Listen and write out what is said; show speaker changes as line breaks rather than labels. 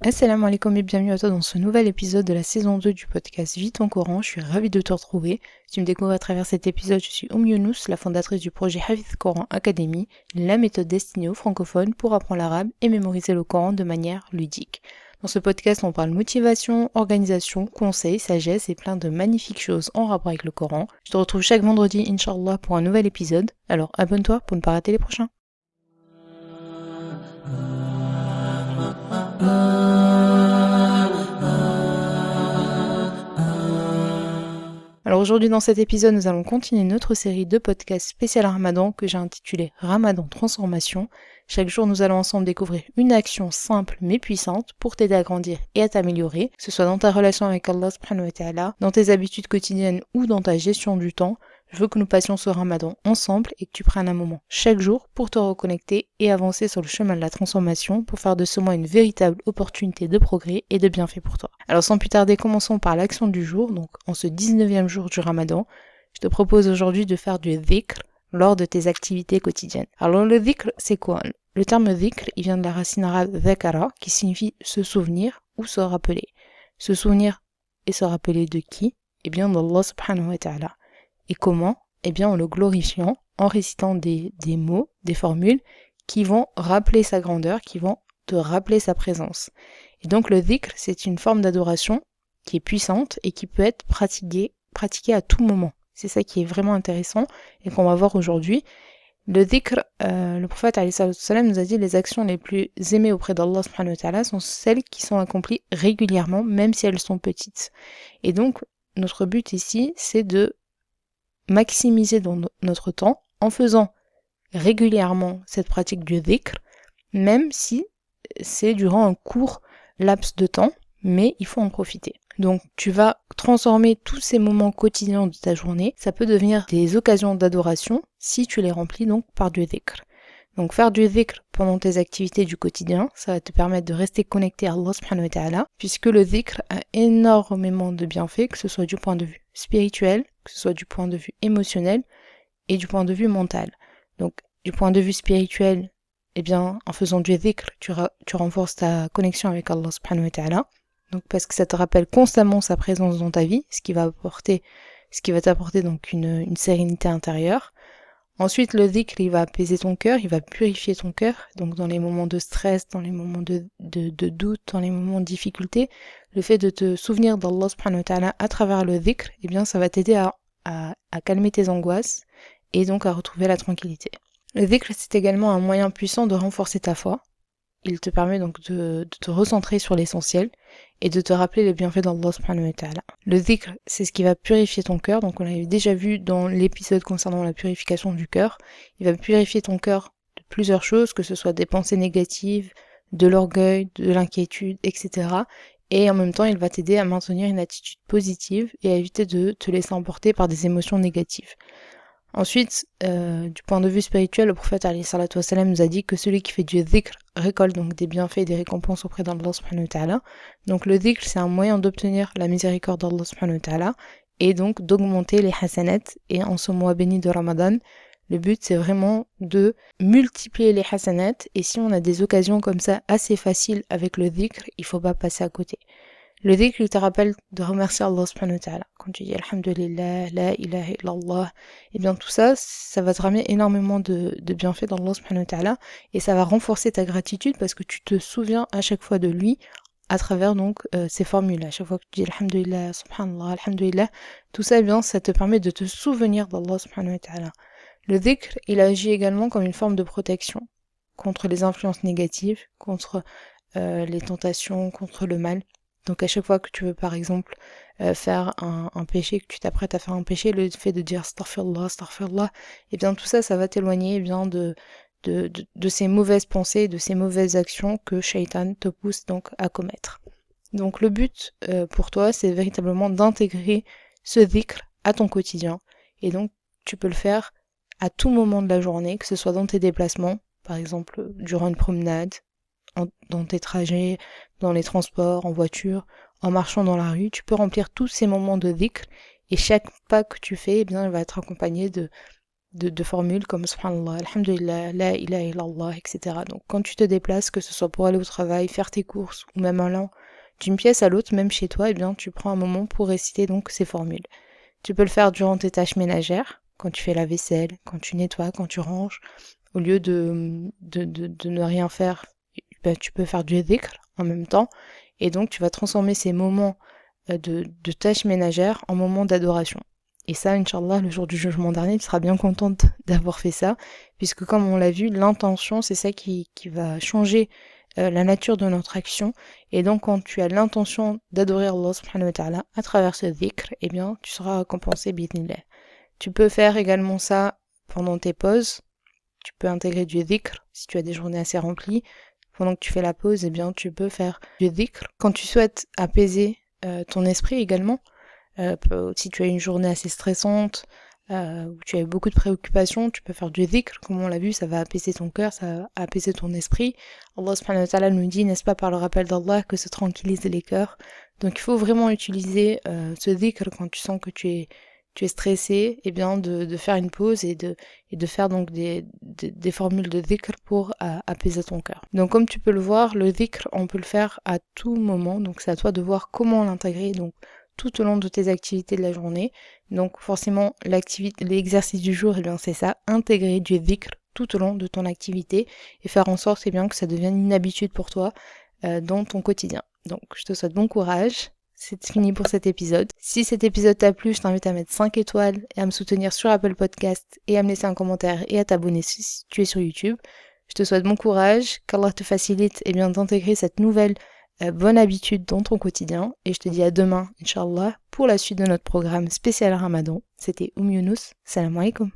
Assalamu alaikum et bienvenue à toi dans ce nouvel épisode de la saison 2 du podcast Vie ton Coran. Je suis ravie de te retrouver. Si tu me découvres à travers cet épisode, je suis Younous, la fondatrice du projet Hafiz Coran Academy, la méthode destinée aux francophones pour apprendre l'arabe et mémoriser le Coran de manière ludique. Dans ce podcast, on parle motivation, organisation, conseils, sagesse et plein de magnifiques choses en rapport avec le Coran. Je te retrouve chaque vendredi, Inch'Allah, pour un nouvel épisode. Alors abonne-toi pour ne pas rater les prochains. Alors aujourd'hui dans cet épisode, nous allons continuer notre série de podcasts spécial Ramadan que j'ai intitulé Ramadan Transformation. Chaque jour, nous allons ensemble découvrir une action simple mais puissante pour t'aider à grandir et à t'améliorer, que ce soit dans ta relation avec Allah subhanahu wa ta'ala, dans tes habitudes quotidiennes ou dans ta gestion du temps. Je veux que nous passions ce Ramadan ensemble et que tu prennes un moment chaque jour pour te reconnecter et avancer sur le chemin de la transformation pour faire de ce mois une véritable opportunité de progrès et de bienfait pour toi. Alors sans plus tarder, commençons par l'action du jour. Donc en ce 19e jour du Ramadan, je te propose aujourd'hui de faire du dhikr lors de tes activités quotidiennes. Alors le dhikr, c'est quoi? Le terme dhikr, il vient de la racine arabe dhakara qui signifie se souvenir ou se rappeler. Se souvenir et se rappeler de qui? Eh bien d'Allah subhanahu wa ta'ala. Et comment? Eh bien en le glorifiant, en récitant des mots, des formules qui vont rappeler sa grandeur, qui vont te rappeler sa présence. Et donc le dhikr, c'est une forme d'adoration qui est puissante et qui peut être pratiquée à tout moment. C'est ça qui est vraiment intéressant et qu'on va voir aujourd'hui. Le dhikr, le prophète alayhi salam nous a dit les actions les plus aimées auprès d'Allah subhanahu wa ta'ala sont celles qui sont accomplies régulièrement, même si elles sont petites. Et donc, notre but ici, c'est de maximiser dans notre temps en faisant régulièrement cette pratique du dhikr, même si c'est durant un court laps de temps, mais il faut en profiter. Donc tu vas transformer tous ces moments quotidiens de ta journée, ça peut devenir des occasions d'adoration si tu les remplis donc par du dhikr. Donc faire du dhikr pendant tes activités du quotidien, ça va te permettre de rester connecté à Allah subhanahu wa ta'ala, puisque le dhikr a énormément de bienfaits, que ce soit du point de vue spirituel, que ce soit du point de vue émotionnel et du point de vue mental. Donc du point de vue spirituel, eh bien en faisant du dhikr, tu renforces ta connexion avec Allah subhanahu wa ta'ala, donc parce que ça te rappelle constamment sa présence dans ta vie, ce qui va t'apporter donc une sérénité intérieure. Ensuite, le dhikr, il va apaiser ton cœur, il va purifier ton cœur. Donc, dans les moments de stress, dans les moments de doute, dans les moments de difficulté, le fait de te souvenir d'Allah subhanahu wa ta'ala à travers le dhikr, eh bien, ça va t'aider à calmer tes angoisses et donc à retrouver la tranquillité. Le dhikr, c'est également un moyen puissant de renforcer ta foi. Il te permet donc de te recentrer sur l'essentiel et de te rappeler les bienfaits d'Allah subhanahu wa ta'ala. Le dhikr, c'est ce qui va purifier ton cœur, donc on l'avait déjà vu dans l'épisode concernant la purification du cœur. Il va purifier ton cœur de plusieurs choses, que ce soit des pensées négatives, de l'orgueil, de l'inquiétude, etc. Et en même temps, il va t'aider à maintenir une attitude positive et à éviter de te laisser emporter par des émotions négatives. Ensuite, du point de vue spirituel, le prophète alayhi salatu wassalam nous a dit que celui qui fait du dhikr récolte donc des bienfaits et des récompenses auprès d'Allah subhanahu wa ta'ala. Donc le dhikr, c'est un moyen d'obtenir la miséricorde d'Allah subhanahu wa ta'ala et donc d'augmenter les hasanat. Et en ce mois béni de Ramadan, le but c'est vraiment de multiplier les hasanat. Et si on a des occasions comme ça assez faciles avec le dhikr, il faut pas passer à côté. Le dhikr, il te rappelle de remercier Allah subhanahu wa ta'ala. Quand tu dis Alhamdulillah, La ilaha illallah, et bien tout ça, ça va te ramener énormément de bienfaits d'Allah subhanahu wa ta'ala et ça va renforcer ta gratitude parce que tu te souviens à chaque fois de lui à travers donc ces formules. À chaque fois que tu dis Alhamdulillah, Subhanallah, Alhamdulillah, tout ça, eh bien, ça te permet de te souvenir d'Allah subhanahu wa ta'ala. Le dhikr, il agit également comme une forme de protection contre les influences négatives, contre les tentations, contre le mal. Donc à chaque fois que tu veux par exemple faire un péché, que tu t'apprêtes à faire un péché, le fait de dire astaghfirullah, astaghfirullah, et bien tout ça, ça va t'éloigner bien de ces mauvaises pensées, de ces mauvaises actions que Shaitan te pousse donc à commettre. Donc le but pour toi, c'est véritablement d'intégrer ce dhikr à ton quotidien. Et donc tu peux le faire à tout moment de la journée, que ce soit dans tes déplacements, par exemple durant une promenade, dans tes trajets, dans les transports, en voiture, en marchant dans la rue, tu peux remplir tous ces moments de dhikr et chaque pas que tu fais, eh bien, il va être accompagné de formules comme Subhanallah, Alhamdulillah, La ilaha illallah, etc. Donc quand tu te déplaces, que ce soit pour aller au travail, faire tes courses ou même allant d'une pièce à l'autre, même chez toi, eh bien tu prends un moment pour réciter donc ces formules. Tu peux le faire durant tes tâches ménagères, quand tu fais la vaisselle, quand tu nettoies, quand tu ranges. Au lieu de ne rien faire, ben, tu peux faire du dhikr en même temps. Et donc tu vas transformer ces moments de tâches ménagères en moments d'adoration. Et ça, Inch'Allah, le jour du jugement dernier, tu seras bien contente d'avoir fait ça, puisque comme on l'a vu, l'intention, c'est ça qui va changer la nature de notre action. Et donc, quand tu as l'intention d'adorer Allah subhanahu wa ta'ala à travers ce dhikr, eh bien, tu seras récompensé bi'idhnillah. Tu peux faire également ça pendant tes pauses. Tu peux intégrer du dhikr si tu as des journées assez remplies. Pendant que tu fais la pause, eh bien, tu peux faire du dhikr. Quand tu souhaites apaiser ton esprit également, si tu as une journée assez stressante, où tu as beaucoup de préoccupations, tu peux faire du dhikr, comme on l'a vu, ça va apaiser ton cœur, ça va apaiser ton esprit. Allah subhanahu wa ta'ala nous dit, n'est-ce pas, par le rappel d'Allah que se tranquillisent les cœurs. Donc il faut vraiment utiliser ce dhikr quand tu sens que tu es stressé, eh bien de faire une pause et de faire donc des formules de dhikr pour apaiser ton cœur. Donc comme tu peux le voir, le dhikr, on peut le faire à tout moment, donc c'est à toi de voir comment l'intégrer, donc tout au long de tes activités de la journée. Donc forcément, l'exercice du jour, eh bien c'est ça, intégrer du dhikr tout au long de ton activité et faire en sorte eh bien, que ça devienne une habitude pour toi dans ton quotidien. Donc je te souhaite bon courage. C'est fini pour cet épisode. Si cet épisode t'a plu, je t'invite à mettre 5 étoiles et à me soutenir sur Apple Podcast et à me laisser un commentaire et à t'abonner si tu es sur YouTube. Je te souhaite bon courage, qu'Allah te facilite eh bien, d'intégrer cette nouvelle bonne habitude dans ton quotidien. Et je te dis à demain, Inch'Allah, pour la suite de notre programme spécial Ramadan. C'était Younous. Salam alaikum.